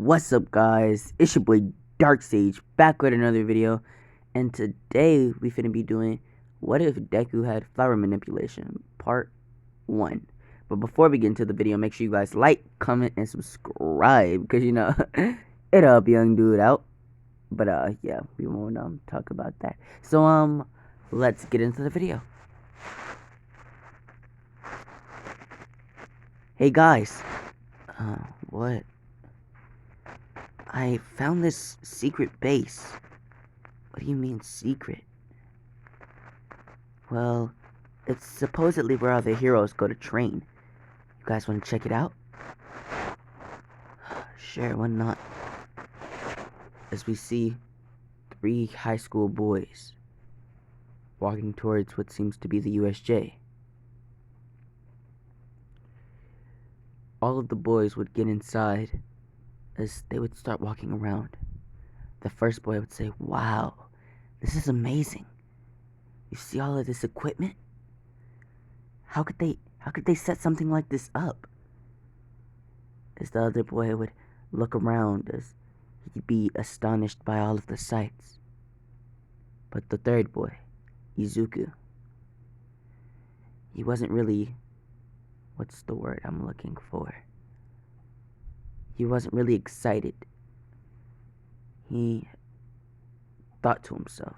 What's up, guys? It's your boy Dark Sage back with another video, and today we finna be doing what if Deku had flower manipulation part 1. But before we get into the video, make sure you guys like, comment, and subscribe because it'll help young dude out. But yeah, we won't talk about that. So let's get into the video. Hey guys, what? I found this secret base. What do you mean secret? Well, it's supposedly where all the heroes go to train. You guys want to check it out? Sure, why not? As we see 3 high school boys walking towards what seems to be the USJ. All of the boys would get inside as they would start walking around. The first boy would say, "Wow, this is amazing. You see all of this equipment? How could they set something like this up?" As the other boy would look around as he'd be astonished by all of the sights. But the third boy, Izuku, he wasn't really, what's the word I'm looking for? He wasn't really excited. He thought to himself,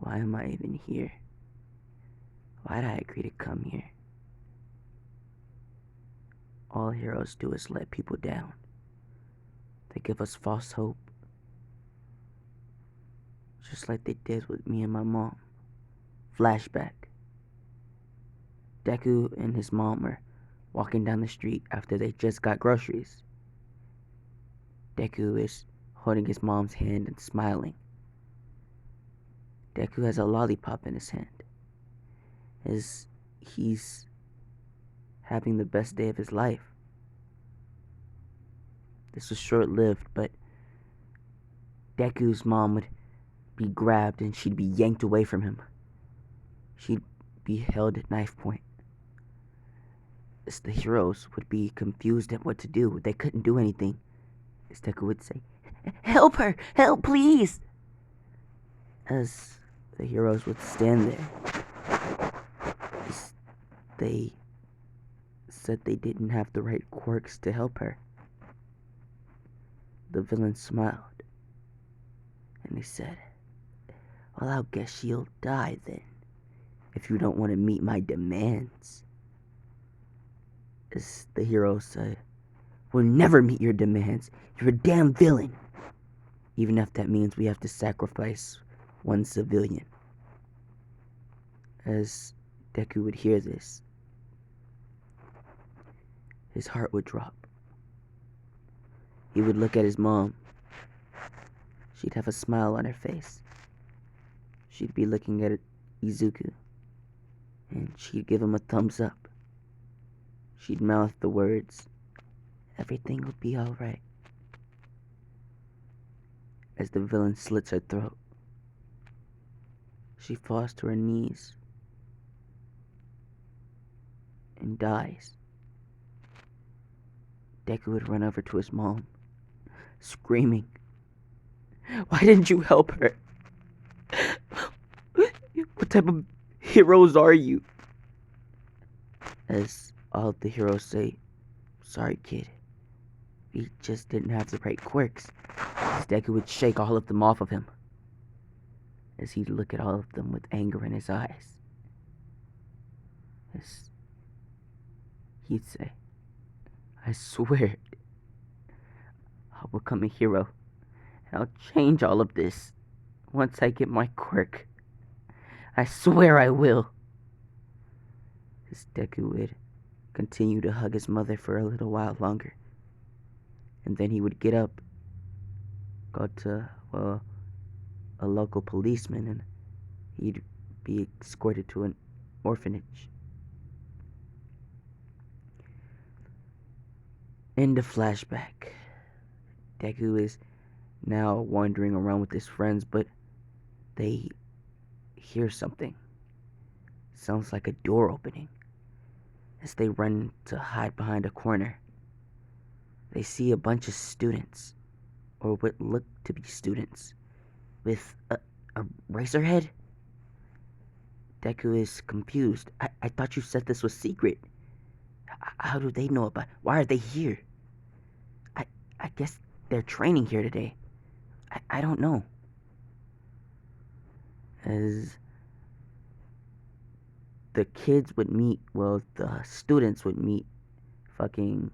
why am I even here? Why did I agree to come here? All heroes do is let people down. They give us false hope. Just like they did with me and my mom. Flashback. Deku and his mom are walking down the street after they just got groceries. Deku is holding his mom's hand and smiling. Deku has a lollipop in his hand as he's having the best day of his life. This was short-lived, but Deku's mom would be grabbed and she'd be yanked away from him. She'd be held at knife point. As the heroes would be confused at what to do. They couldn't do anything. As Deku would say, "Help her! Help, please!" As the heroes would stand there. As they said they didn't have the right quirks to help her. The villain smiled. And he said, "Well, I guess she'll die then, if you don't want to meet my demands." As the heroes said, "We'll never meet your demands. You're a damn villain. Even if that means we have to sacrifice one civilian." As Deku would hear this, his heart would drop. He would look at his mom. She'd have a smile on her face. She'd be looking at Izuku, and she'd give him a thumbs up. She'd mouth the words, "Everything will be alright." As the villain slits her throat, she falls to her knees and dies. Deku would run over to his mom, screaming, "Why didn't you help her? What type of heroes are you?" As all of the heroes say, "Sorry, kid. We just didn't have the right quirks." As Deku would shake all of them off of him. As he'd look at all of them with anger in his eyes. As he'd say, "I swear, I'll become a hero. And I'll change all of this once I get my quirk. I swear I will." As Deku would continue to hug his mother for a little while longer. And then he would get up, go to, a local policeman, and he'd be escorted to an orphanage. End of flashback. Deku is now wandering around with his friends, but they hear something. Sounds like a door opening. As they run to hide behind a corner. they see a bunch of students, or what look to be students, with a razor head. Deku is confused. I thought you said this was secret. How do they know about it? Why are they here? I, I guess they're training here today. I don't know. As the kids would meet, well, the students would meet fucking,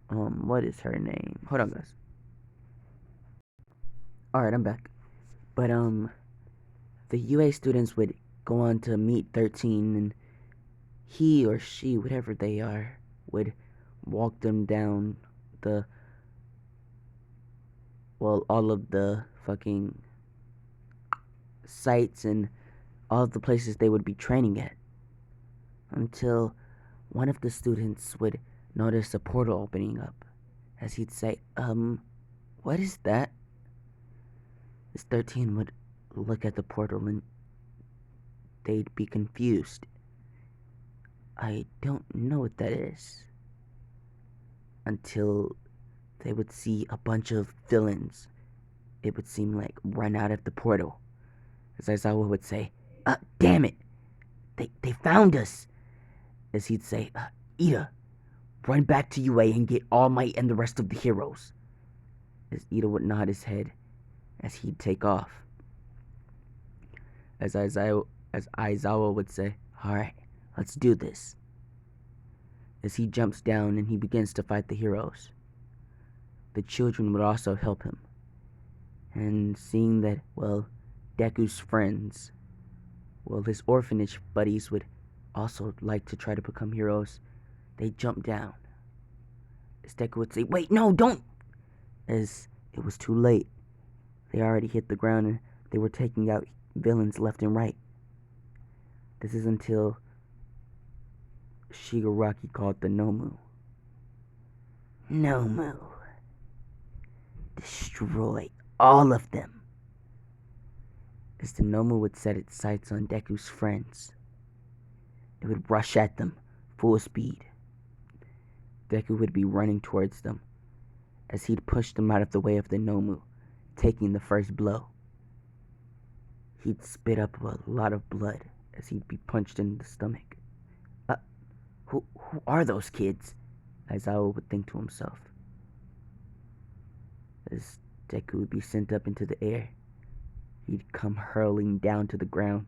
what is her name? Hold on, guys. Alright, I'm back. But, the UA students would go on to meet 13, and he or she, whatever they are, would walk them down the, well, all of the fucking sites and all of the places they would be training at, until one of the students would notice a portal opening up, as he'd say, what is that? This 13 would look at the portal and they'd be confused. I don't know what that is. Until they would see a bunch of villains, it would seem like, run out of the portal. As Aizawa would say, damn it! They found us! As he'd say, Ida, run back to UA and get All Might and the rest of the heroes. As Ida would nod his head as he'd take off. As Aizawa would say, alright, let's do this. As he jumps down and he begins to fight the heroes. The children would also help him. And seeing that, well, Deku's friends, well, his orphanage buddies would also like to try to become heroes, they jump down. As Deku would say, wait, no, don't! As it was too late. They already hit the ground and they were taking out villains left and right. This is until Shigaraki called the Nomu. Nomu. Destroy all of them. As the Nomu would set its sights on Deku's friends, it would rush at them full speed. Deku would be running towards them as he'd push them out of the way of the Nomu, taking the first blow. He'd spit up a lot of blood as he'd be punched in the stomach. Who are those kids? Aizawa would think to himself. As Deku would be sent up into the air, he'd come hurling down to the ground,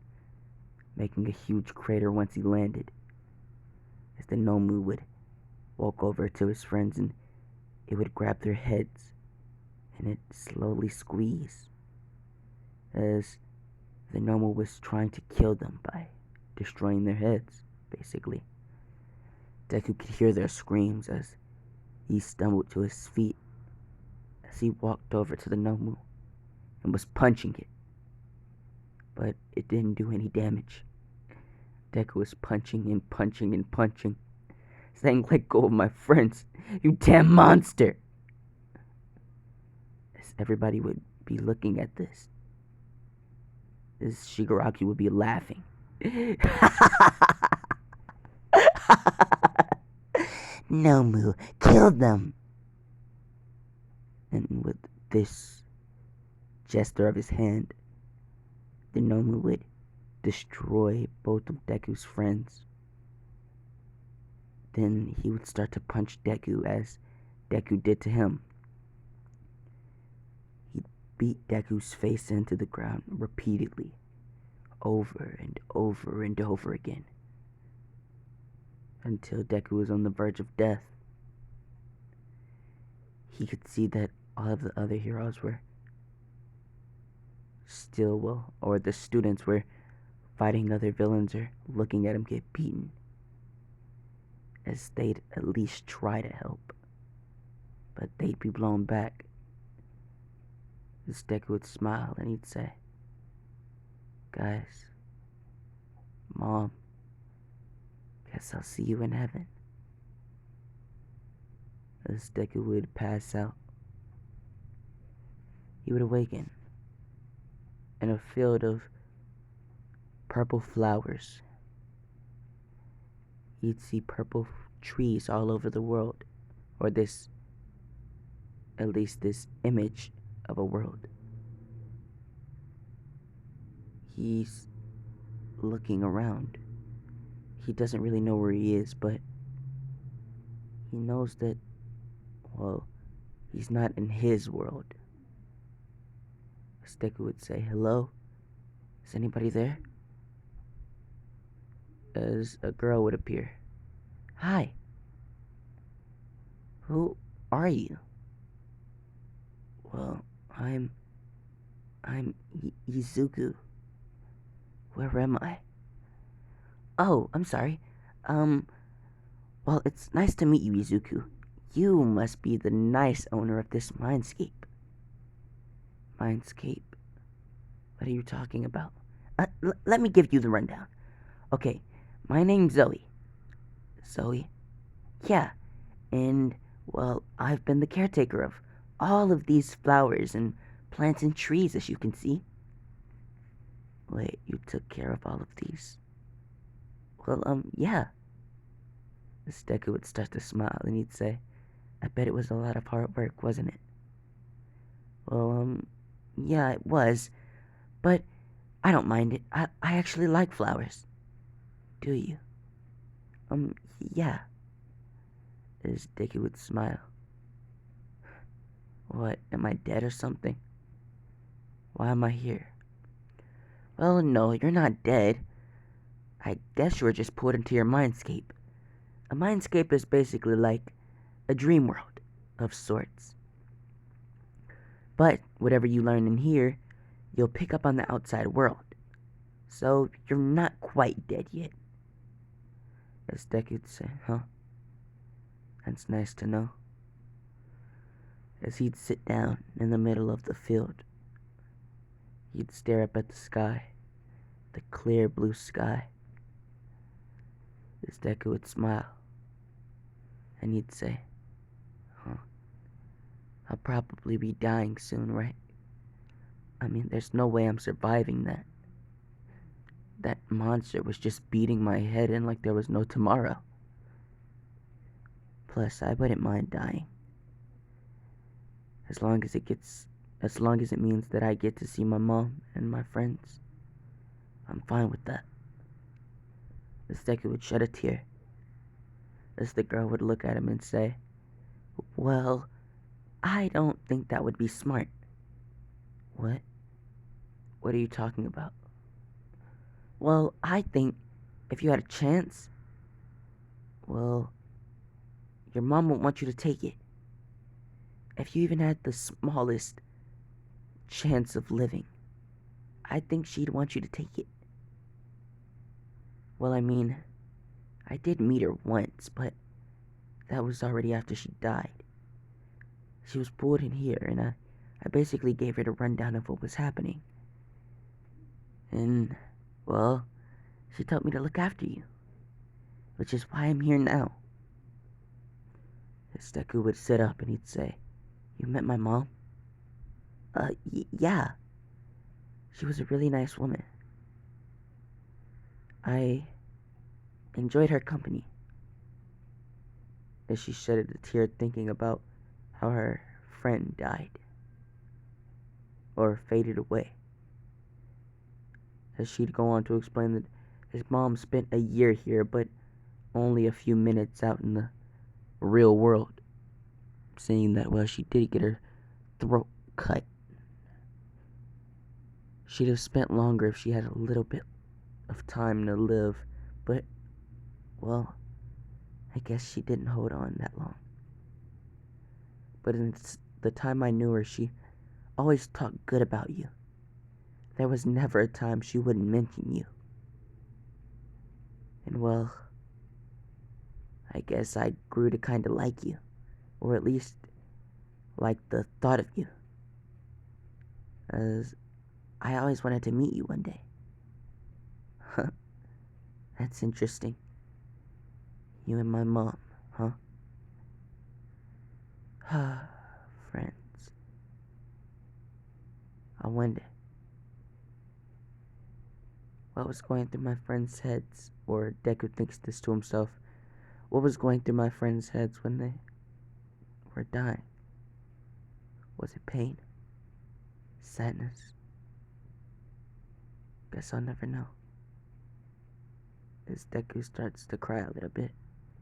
making a huge crater once he landed. As the Nomu would walk over to his friends and it would grab their heads and it'd slowly squeeze, as the Nomu was trying to kill them by destroying their heads, basically. Deku could hear their screams as he stumbled to his feet as he walked over to the Nomu and was punching it. But it didn't do any damage. Deku was punching and punching and punching, saying, let go of my friends, you damn monster! As everybody would be looking at this, as Shigaraki would be laughing. Nomu, kill them! And with this gesture of his hand, the Nomu would destroy both of Deku's friends. Then he would start to punch Deku as Deku did to him. He'd beat Deku's face into the ground repeatedly, over and over and over again, until Deku was on the verge of death. He could see that all of the other heroes were still, well, or the students were fighting other villains or looking at him get beaten, as they'd at least try to help, but they'd be blown back. As Deku would smile and he'd say, guys, Mom, guess I'll see you in heaven. As Deku would pass out, he would awaken in a field of purple flowers. He'd see purple trees all over the world, or this at least this image of a world. He's looking around. He doesn't really know where he is, but he knows that, well, he's not in his world. As Deku would say, "Hello? Is anybody there?" As a girl would appear. "Hi. Who are you?" "Well, I'm Izuku. Where am I?" "Oh, I'm sorry. Um, well, it's nice to meet you, Izuku. You must be the nice owner of this mindscape." "Mindscape? What are you talking about?" Let me give you the rundown. Okay, my name's Zoe." "Zoe?" "Yeah, and, well, I've been the caretaker of all of these flowers and plants and trees, as you can see." "Wait, you took care of all of these?" "Well, yeah." This Deku would start to smile and he'd say, "I bet it was a lot of hard work, wasn't it?" "Well, yeah, it was, but I don't mind it. I actually like flowers." "Do you?" Yeah." This Deku would smile. "What, am I dead or something? Why am I here?" "Well, no, you're not dead. I guess you were just put into your mindscape. A mindscape is basically like a dream world of sorts. But whatever you learn in here, you'll pick up on the outside world. So you're not quite dead yet." As Deku would say, "Huh? That's nice to know." As he'd sit down in the middle of the field, he'd stare up at the sky, the clear blue sky. As Deku would smile, and he'd say, "Huh? I'll probably be dying soon, right? I mean, there's no way I'm surviving that. That monster was just beating my head in like there was no tomorrow. Plus, I wouldn't mind dying. As long as it means that I get to see my mom and my friends, I'm fine with that." The Deku would shed a tear, as the girl would look at him and say, "Well, I don't think that would be smart." "What? What are you talking about?" "Well, I think if you had a chance, well, your mom won't want you to take it. If you even had the smallest chance of living, I think she'd want you to take it." "Well, I mean, I did meet her once, but that was already after she died. She was pulled in here, and I basically gave her the rundown of what was happening. And, well, she told me to look after you, which is why I'm here now." His Deku would sit up and he'd say, "You met my mom?" Yeah. She was a really nice woman. I enjoyed her company." As she shedded a tear thinking about how her friend died, or faded away. As she'd go on to explain that his mom spent a year here, but only a few minutes out in the real world, saying that, well, she did get her throat cut. She'd have spent longer if she had a little bit of time to live, but, well, I guess she didn't hold on that long. But in the time I knew her, she always talked good about you. There was never a time she wouldn't mention you. And, well, I guess I grew to kind of like you, or at least like the thought of you, as I always wanted to meet you one day." "Huh, that's interesting. You and my mom, huh?" Friends. I wonder what was going through my friends' heads, or Deku thinks this to himself, what was going through my friends' heads when they were dying. Was it pain? Sadness? Guess I'll never know. As Deku starts to cry a little bit,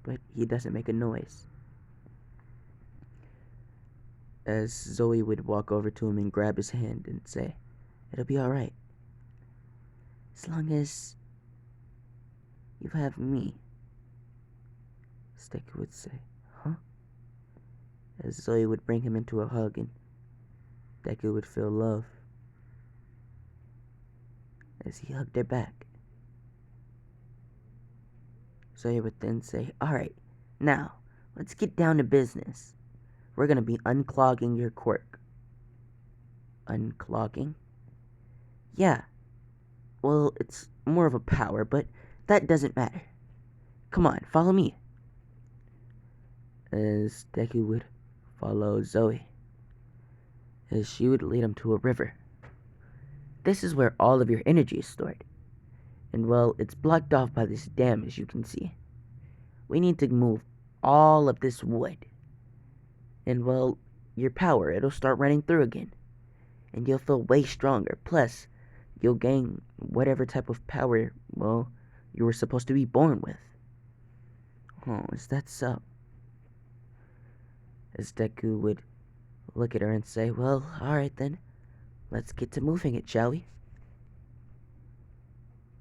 but he doesn't make a noise. As Zoe would walk over to him and grab his hand and say, "It'll be alright. As long as you have me." Deku would say, "Huh?" As Zoe would bring him into a hug and Deku would feel love as he hugged her back. Zoe would then say, "Alright, now, let's get down to business. We're gonna be unclogging your quirk." Unclogging? Yeah, well, it's more of a power, but that doesn't matter. Come on, follow me. As Deku would follow Zoe, as she would lead him to a river. This is where all of your energy is stored. And well, it's blocked off by this dam, as you can see. We need to move all of this wood. And well, your power, it'll start running through again. And you'll feel way stronger. Plus, you'll gain whatever type of power, well, you were supposed to be born with. Oh, is that so? As Deku would look at her and say, "Well, alright then. Let's get to moving it, shall we?"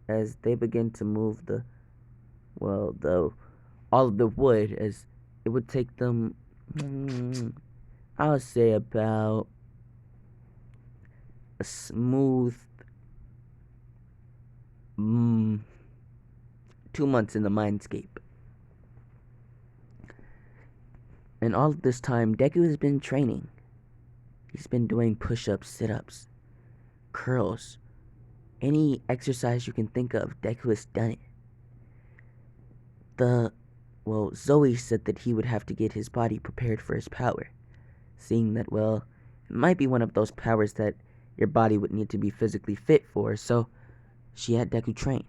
As they begin to move all of the wood, as it would take them, I'll say about a smooth 2 months in the mindscape. And all of this time, Deku has been training. He's been doing push-ups, sit-ups, curls, any exercise you can think of. Deku has done it. Zoe said that he would have to get his body prepared for his power, seeing that, well, it might be one of those powers that your body would need to be physically fit for, so she had Deku train.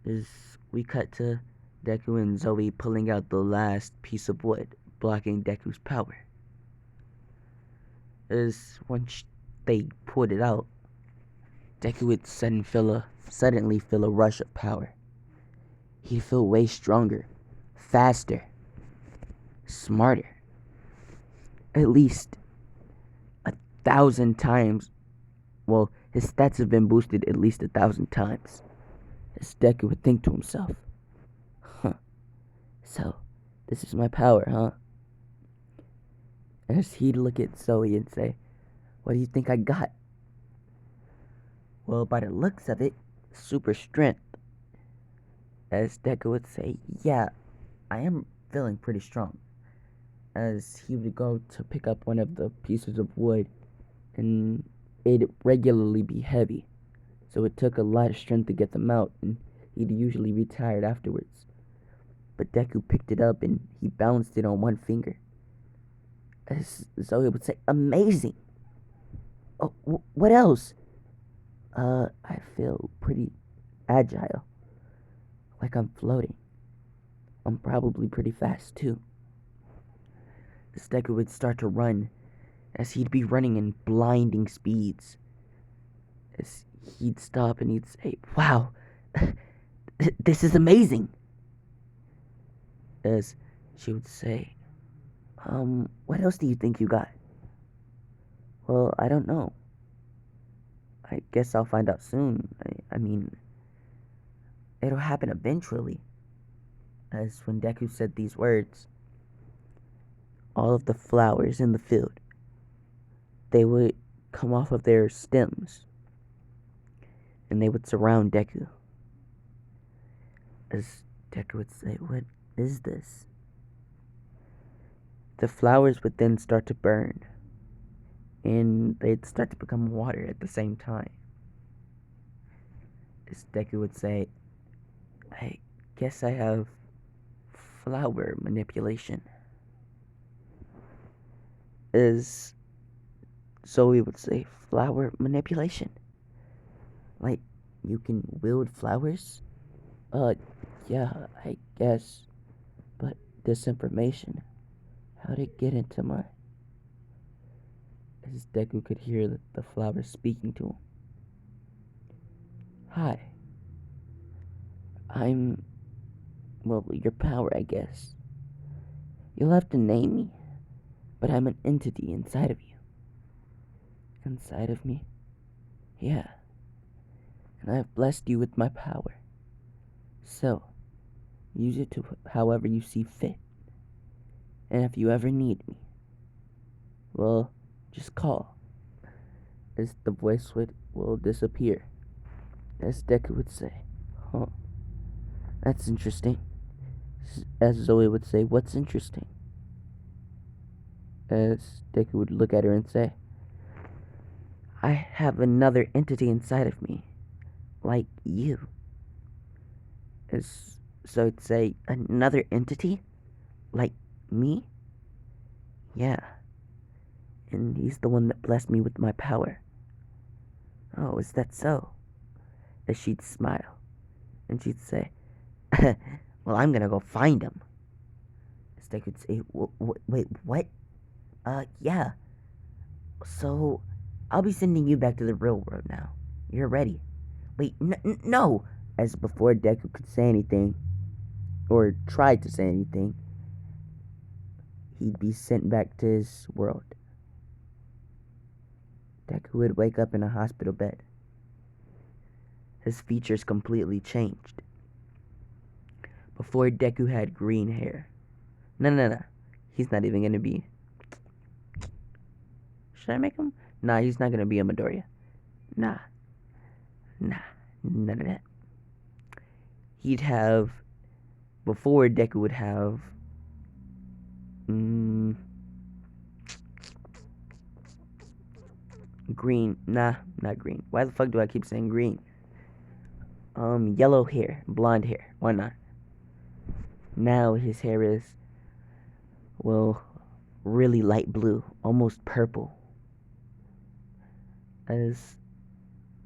As we cut to Deku and Zoe pulling out the last piece of wood, blocking Deku's power. As once they pulled it out, Deku would suddenly feel a rush of power. He'd feel way stronger, faster, smarter. At least 1,000 times. Well, his stats have been boosted at least 1,000 times. As Deku would think to himself, "Huh, so this is my power, huh?" As he'd look at Zoe and say, "What do you think I got?" "Well, by the looks of it, super strength." As Deku would say, "Yeah, I am feeling pretty strong." As he would go to pick up one of the pieces of wood, and it'd regularly be heavy, so it took a lot of strength to get them out, and he'd usually be tired afterwards. But Deku picked it up and he balanced it on one finger. As Zoe would say, "Amazing! Oh, what else?" I feel pretty agile. Like I'm floating. I'm probably pretty fast, too." As Deku would start to run, as he'd be running in blinding speeds. As he'd stop and he'd say, "Wow, this is amazing." As she would say, "What else do you think you got?" "Well, I don't know. I guess I'll find out soon. I mean, it'll happen eventually." As when Deku said these words, all of the flowers in the field, they would come off of their stems, and they would surround Deku. As Deku would say, "What is this?" The flowers would then start to burn, and they'd start to become water at the same time. As Deku would say, "I guess I have flower manipulation." As Zoe would say, "Flower manipulation? Like, you can wield flowers?" Yeah, I guess. But this information, how'd it get into my..." as Deku could hear the flower speaking to him. Hi, I'm, well, your power, I guess. You'll have to name me, but I'm an entity inside of you. Inside of me? Yeah, and I've blessed you with my power. So, use it to however you see fit. And if you ever need me, well, just call. As the voice will disappear. As Deku would say. Huh, that's interesting. As Zoe would say, what's interesting? As Deku would look at her and say, I have another entity inside of me, like you. As so it'd say, another entity? Like me? Yeah. And he's the one that blessed me with my power. Oh, is that so? As she'd smile. And she'd say, well, I'm gonna go find him. As Deku would say, wait, what? Yeah. So, I'll be sending you back to the real world now. You're ready. Wait, no! As before Deku could say anything, or tried to say anything, he'd be sent back to his world. Deku would wake up in a hospital bed. His features completely changed. Before, Deku had green hair. No. He's not even gonna be. Should I make him? Nah, he's not gonna be a Midoriya. Nah. None of that. He'd have. Before, Deku would have. Green. Nah, not green. Why the fuck do I keep saying green? Yellow hair. Blonde hair. Why not? Now his hair is, well, really light blue. Almost purple. As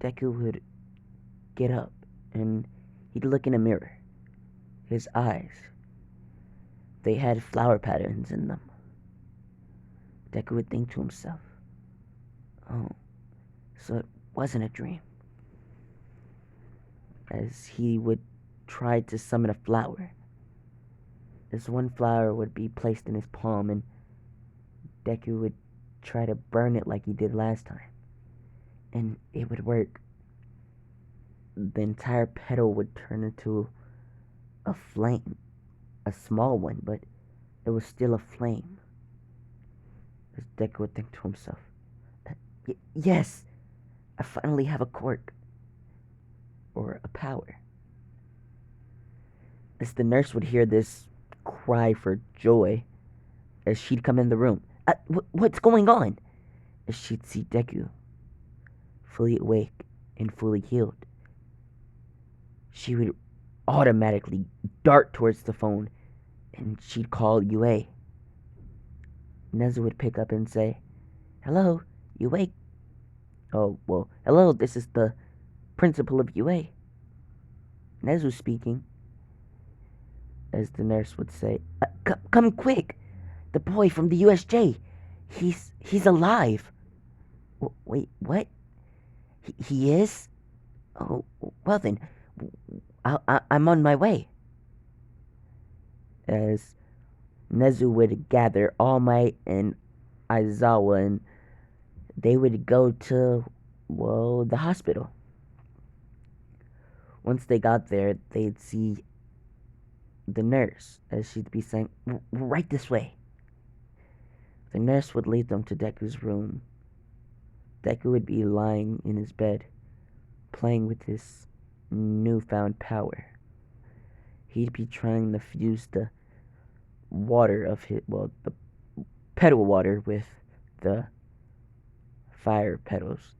Deku would get up and he'd look in a mirror. His eyes, they had flower patterns in them. Deku would think to himself, oh, so it wasn't a dream. As he would try to summon a flower. This one flower would be placed in his palm and Deku would try to burn it like he did last time. And it would work. The entire petal would turn into a flame. A small one, but it was still a flame. As Deku would think to himself, yes, I finally have a quirk. Or a power. As the nurse would hear this cry for joy, as she'd come in the room. What's going on? As she'd see Deku, fully awake and fully healed. She would automatically dart towards the phone and she'd call UA. Nezu would pick up and say, hello, UA. Oh, well, hello, this is the principal of UA. Nezu speaking. As the nurse would say, come quick, the boy from the USJ, he's alive. Wait, what? He is? Oh, well then, I'm on my way. As Nezu would gather All Might and Aizawa and they would go to, well, the hospital. Once they got there, they'd see the nurse as she'd be saying, right this way. The nurse would lead them to Deku's room. Deku would be lying in his bed, playing with his newfound power. He'd be trying to fuse the water of his, well, the petal water with the fire petals,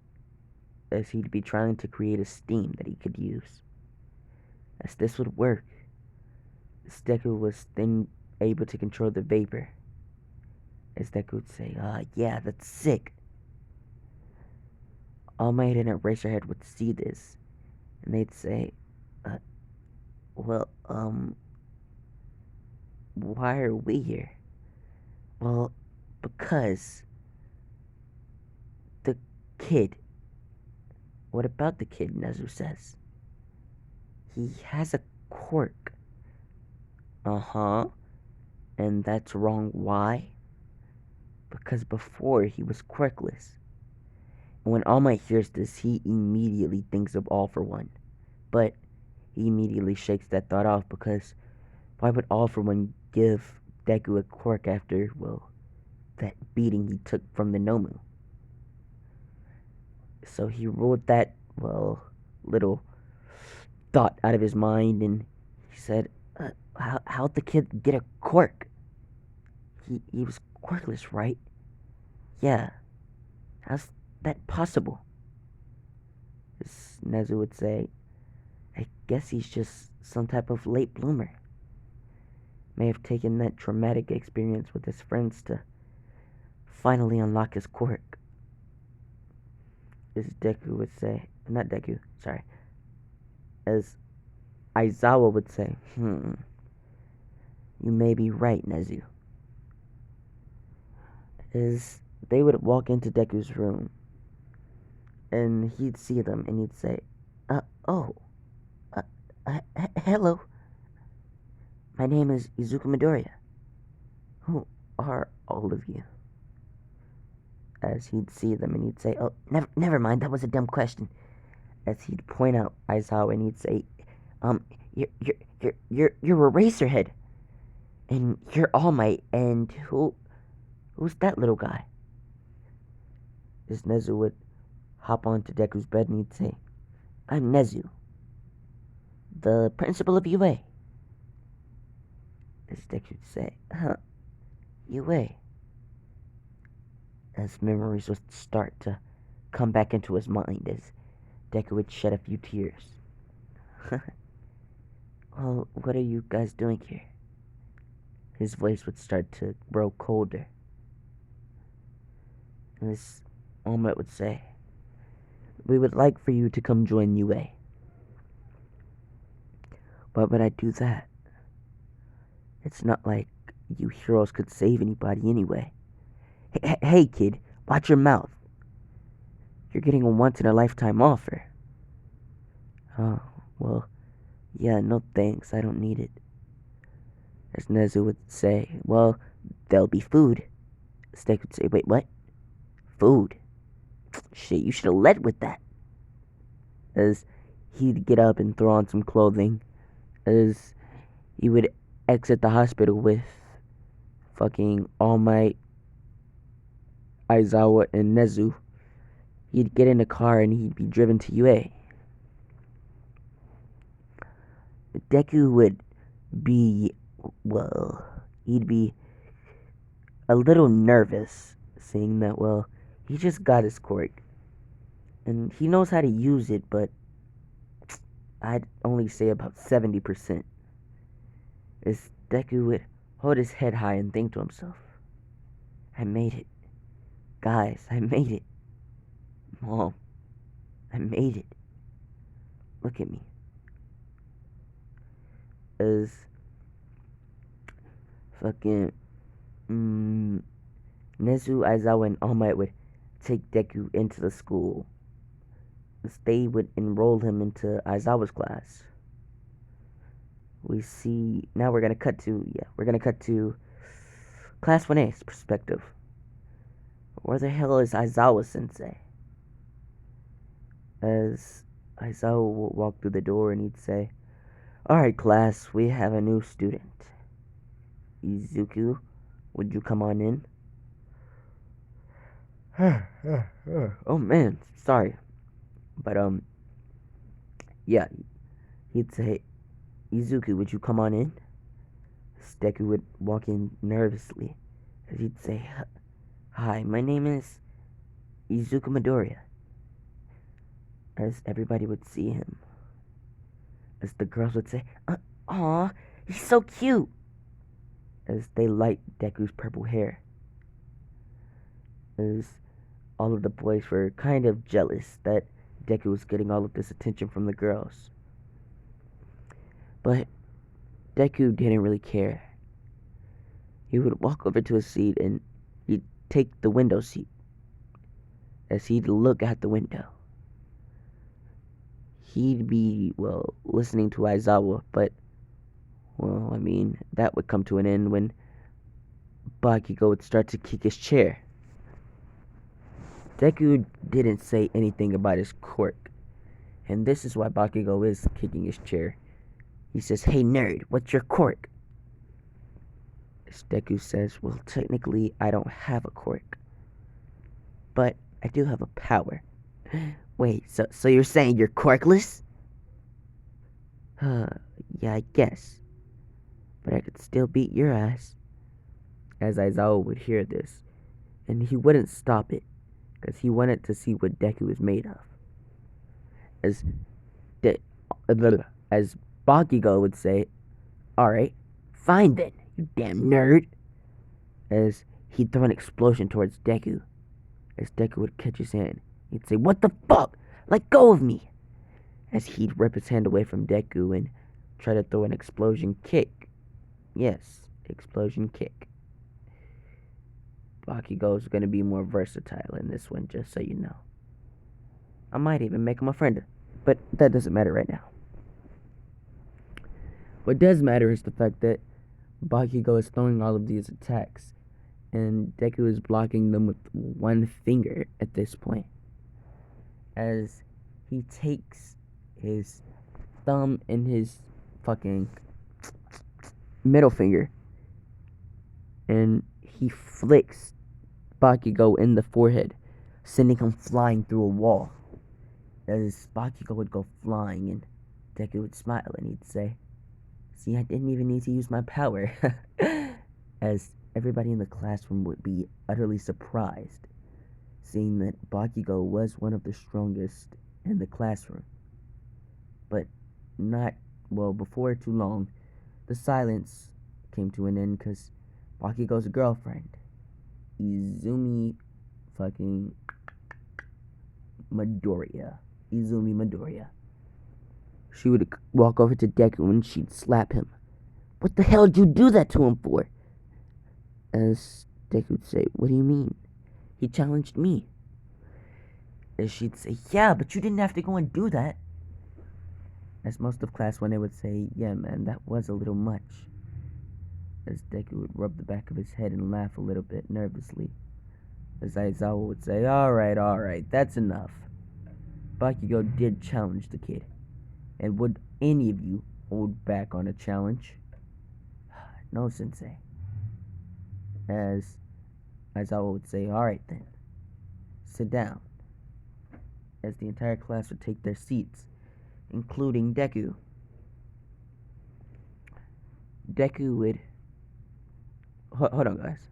as he'd be trying to create a steam that he could use. As this would work, Deku was then able to control the vapor. As Deku would say, yeah, that's sick. All Might and Eraserhead would see this, and they'd say, well, why are we here? Well, because kid. What about the kid? Nezu says. He has a quirk. Uh-huh. And that's wrong. Why? Because before he was quirkless. And when All Might hears this, he immediately thinks of All for One. But he immediately shakes that thought off because why would All for One give Deku a quirk after, well, that beating he took from the Nomu? So he ruled that, well, little thought out of his mind and he said, how'd the kid get a quirk? He was quirkless, right? Yeah. How's that possible? As Nezu would say, I guess he's just some type of late bloomer. May have taken that traumatic experience with his friends to finally unlock his quirk. As Deku would say, not Deku, sorry. As Aizawa would say, you may be right, Nezu. As they would walk into Deku's room, and he'd see them, and he'd say, hello. My name is Izuku Midoriya. Who are all of you? As he'd see them, and he'd say, oh, never mind, that was a dumb question. As he'd point out Aizawa, and he'd say, you're Eraserhead, and you're All Might, and who's that little guy? As Nezu would hop onto Deku's bed, and he'd say, I'm Nezu, the principal of UA. As Deku would say, UA. As memories would start to come back into his mind, as Deku would shed a few tears. Well, what are you guys doing here? His voice would start to grow colder. As All Might would say, we would like for you to come join UA. Why would I do that? It's not like you heroes could save anybody anyway. Hey kid, watch your mouth. You're getting a once-in-a-lifetime offer. Oh, well, yeah, no thanks, I don't need it. As Nezu would say, well, there'll be food. Steak would say, wait, what? Food? Shit, you should have led with that. As he'd get up and throw on some clothing. As he would exit the hospital with fucking All Might, Aizawa, and Nezu. He'd get in a car and he'd be driven to UA. Deku would be, well, he'd be a little nervous, seeing that, well, he just got his quirk. And he knows how to use it, but I'd only say about 70%. As Deku would hold his head high and think to himself, I made it. Guys, I made it. Mom, I made it. Look at me. As fucking Nezu, Aizawa, and All Might would take Deku into the school. As they would enroll him into Aizawa's class. We see now we're gonna cut to Class 1A's perspective. Where the hell is Aizawa Sensei? As Aizawa will walk through the door and he'd say, alright class, we have a new student. Izuku, would you come on in? Oh man, sorry. But yeah, he'd say, Izuku, would you come on in? Deku would walk in nervously, as he'd say, hi, my name is Izuku Midoriya. As everybody would see him. As the girls would say, aw, he's so cute. As they light Deku's purple hair. As all of the boys were kind of jealous that Deku was getting all of this attention from the girls. But Deku didn't really care. He would walk over to his seat and he'd take the window seat. as he'd look out the window. He'd be, well, listening to Aizawa, but, well, I mean, that would come to an end when Bakugo would start to kick his chair. Deku didn't say anything about his quirk, and this is why Bakugo is kicking his chair. He says, "Hey nerd, what's your quirk?" As Deku says, "Well, technically I don't have a quirk, but I do have a power." Wait, so you're saying you're quirkless? Yeah, I guess. But I could still beat your ass. As Aizawa would hear this, and he wouldn't stop it, because he wanted to see what Deku was made of. As De- as Bakugo would say, "Alright, fine then, you damn nerd." As he'd throw an explosion towards Deku. As Deku would catch his hand, he'd say, "What the fuck? Let go of me!" As he'd rip his hand away from Deku and try to throw an explosion kick. Yes, explosion kick. Bakugo's gonna be more versatile in this one, just so you know. I might even make him a friend, but that doesn't matter right now. What does matter is the fact that Bakugo is throwing all of these attacks, and Deku is blocking them with one finger at this point. As he takes his thumb and his fucking middle finger, and he flicks Bakugo in the forehead, sending him flying through a wall. As Bakugo would go flying, and Deku would smile and he'd say, "See, I didn't even need to use my power." As everybody in the classroom would be utterly surprised, seeing that Bakugo was one of the strongest in the classroom. But not, well, before too long, the silence came to an end because Bakugo's girlfriend, Izumi Midoriya. She would walk over to Deku and she'd slap him. "What the hell did you do that to him for?" As Deku would say, "What do you mean? He challenged me." As she'd say, "Yeah, but you didn't have to go and do that." As most of class 1A would say, "Yeah, man, that was a little much." As Deku would rub the back of his head and laugh a little bit nervously. As Aizawa would say, alright, that's enough. Bakugo did challenge the kid. And would any of you hold back on a challenge? No, sensei. As Aizawa would say, "Alright then, sit down." As the entire class would take their seats, including Deku. Deku would... Hold on, guys.